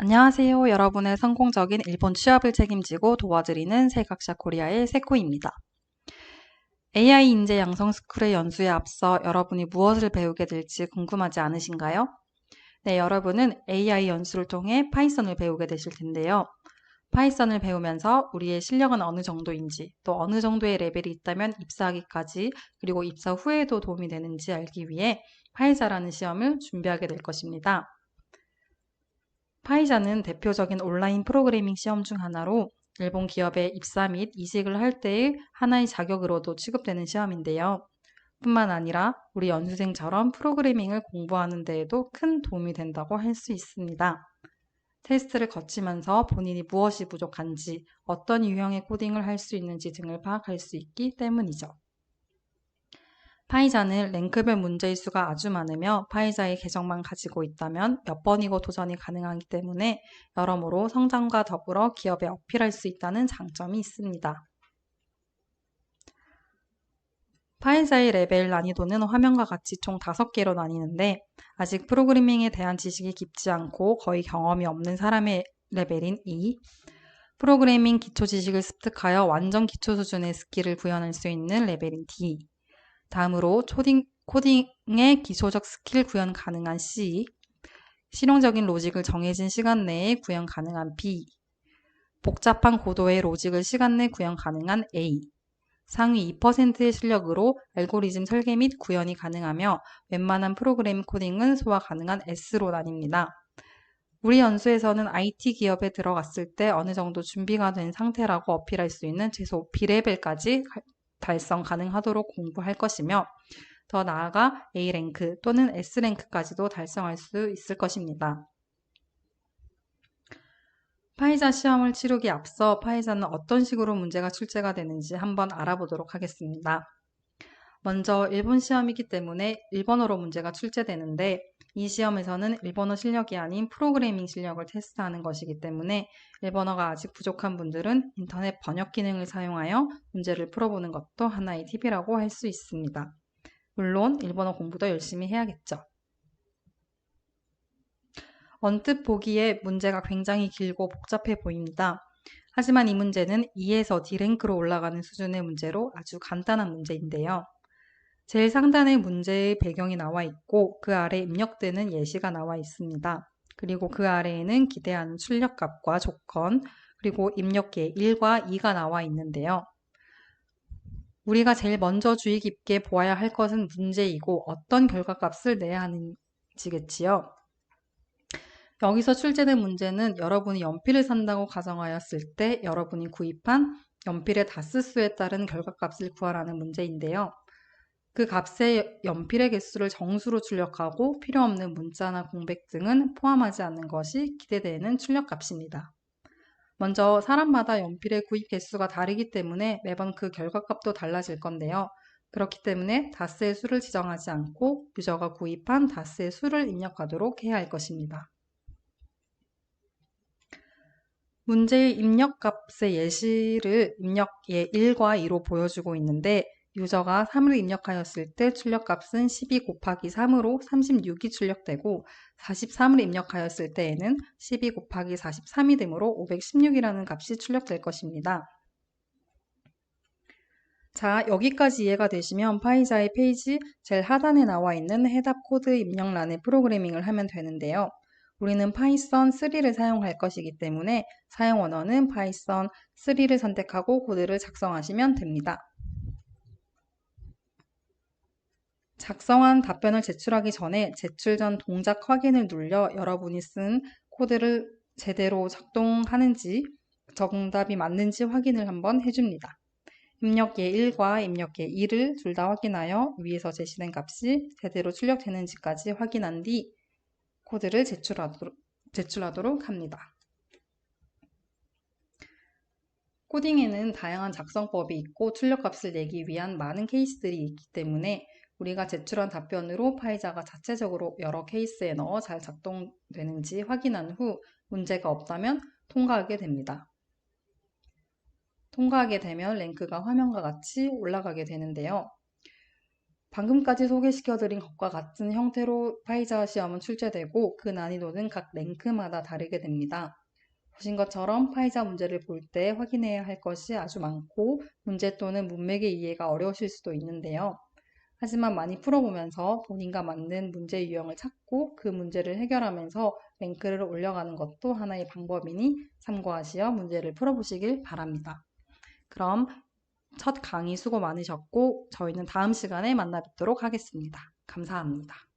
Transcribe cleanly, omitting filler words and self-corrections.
안녕하세요. 여러분의 성공적인 일본 취업을 책임지고 도와드리는 세각샤 코리아의 세코입니다. AI 인재 양성 스쿨의 연수에 앞서 여러분이 무엇을 배우게 될지 궁금하지 않으신가요? 네, 여러분은 AI 연수를 통해 파이썬을 배우게 되실 텐데요. 파이썬을 배우면서 우리의 실력은 어느 정도인지, 또 어느 정도의 레벨이 있다면 입사하기까지, 그리고 입사 후에도 도움이 되는지 알기 위해 파이자라는 시험을 준비하게 될 것입니다. 파이자는 대표적인 온라인 프로그래밍 시험 중 하나로 일본 기업에 입사 및 이직을 할 때의 하나의 자격으로도 취급되는 시험인데요. 뿐만 아니라 우리 연수생처럼 프로그래밍을 공부하는 데에도 큰 도움이 된다고 할 수 있습니다. 테스트를 거치면서 본인이 무엇이 부족한지, 어떤 유형의 코딩을 할 수 있는지 등을 파악할 수 있기 때문이죠. 파이자는 랭크별 문제의 수가 아주 많으며 파이자의 계정만 가지고 있다면 몇 번이고 도전이 가능하기 때문에 여러모로 성장과 더불어 기업에 어필할 수 있다는 장점이 있습니다. 파이자의 레벨 난이도는 화면과 같이 총 5개로 나뉘는데 아직 프로그래밍에 대한 지식이 깊지 않고 거의 경험이 없는 사람의 레벨인 2, 프로그래밍 기초 지식을 습득하여 완전 기초 수준의 스킬을 구현할 수 있는 레벨인 D, 다음으로 코딩의 기초적 스킬 구현 가능한 C, 실용적인 로직을 정해진 시간 내에 구현 가능한 B, 복잡한 고도의 로직을 시간 내 구현 가능한 A, 상위 2%의 실력으로 알고리즘 설계 및 구현이 가능하며 웬만한 프로그램 코딩은 소화 가능한 S로 나뉩니다. 우리 연수에서는 IT 기업에 들어갔을 때 어느 정도 준비가 된 상태라고 어필할 수 있는 최소 B레벨까지 달성 가능하도록 공부할 것이며 더 나아가 A랭크 또는 S랭크까지도 달성할 수 있을 것입니다. 파이자 시험을 치르기에 앞서 파이자는 어떤 식으로 문제가 출제가 되는지 한번 알아보도록 하겠습니다. 먼저 일본 시험이기 때문에 일본어로 문제가 출제되는데 이 시험에서는 일본어 실력이 아닌 프로그래밍 실력을 테스트하는 것이기 때문에 일본어가 아직 부족한 분들은 인터넷 번역 기능을 사용하여 문제를 풀어보는 것도 하나의 팁이라고 할 수 있습니다. 물론 일본어 공부도 열심히 해야겠죠. 언뜻 보기에 문제가 굉장히 길고 복잡해 보입니다. 하지만 이 문제는 E에서 D랭크로 올라가는 수준의 문제로 아주 간단한 문제인데요. 제일 상단에 문제의 배경이 나와 있고 그 아래 입력되는 예시가 나와 있습니다. 그리고 그 아래에는 기대하는 출력값과 조건, 그리고 입력계 1과 2가 나와 있는데요. 우리가 제일 먼저 주의 깊게 보아야 할 것은 문제이고 어떤 결과값을 내야 하는지겠지요. 여기서 출제된 문제는 여러분이 연필을 산다고 가정하였을 때 여러분이 구입한 연필의 다스수에 따른 결과값을 구하라는 문제인데요. 그 값에 연필의 개수를 정수로 출력하고 필요 없는 문자나 공백 등은 포함하지 않는 것이 기대되는 출력값입니다. 먼저 사람마다 연필의 구입 개수가 다르기 때문에 매번 그 결과값도 달라질 건데요. 그렇기 때문에 다스의 수를 지정하지 않고 유저가 구입한 다스의 수를 입력하도록 해야 할 것입니다. 문제의 입력값의 예시를 입력예 1과 2로 보여주고 있는데 유저가 3을 입력하였을 때 출력값은 12 곱하기 3으로 36이 출력되고 43을 입력하였을 때에는 12 곱하기 43이 되므로 516이라는 값이 출력될 것입니다. 자, 여기까지 이해가 되시면 파이자의 페이지 제일 하단에 나와 있는 해답 코드 입력란에 프로그래밍을 하면 되는데요. 우리는 파이썬 3를 사용할 것이기 때문에 사용 언어는 파이썬 3를 선택하고 코드를 작성하시면 됩니다. 작성한 답변을 제출하기 전에 제출 전 동작 확인을 눌려 여러분이 쓴 코드를 제대로 작동하는지 정답이 맞는지 확인을 한번 해줍니다. 입력예 1과 입력예 2를 둘 다 확인하여 위에서 제시된 값이 제대로 출력되는지까지 확인한 뒤 코드를 제출하도록 합니다. 코딩에는 다양한 작성법이 있고 출력값을 내기 위한 많은 케이스들이 있기 때문에 우리가 제출한 답변으로 파이자가 자체적으로 여러 케이스에 넣어 잘 작동되는지 확인한 후 문제가 없다면 통과하게 됩니다. 통과하게 되면 랭크가 화면과 같이 올라가게 되는데요. 방금까지 소개시켜드린 것과 같은 형태로 파이자 시험은 출제되고 그 난이도는 각 랭크마다 다르게 됩니다. 보신 것처럼 파이자 문제를 볼 때 확인해야 할 것이 아주 많고 문제 또는 문맥의 이해가 어려우실 수도 있는데요. 하지만 많이 풀어보면서 본인과 맞는 문제 유형을 찾고 그 문제를 해결하면서 랭크를 올려가는 것도 하나의 방법이니 참고하시어 문제를 풀어보시길 바랍니다. 그럼 첫 강의 수고 많으셨고 저희는 다음 시간에 만나 뵙도록 하겠습니다. 감사합니다.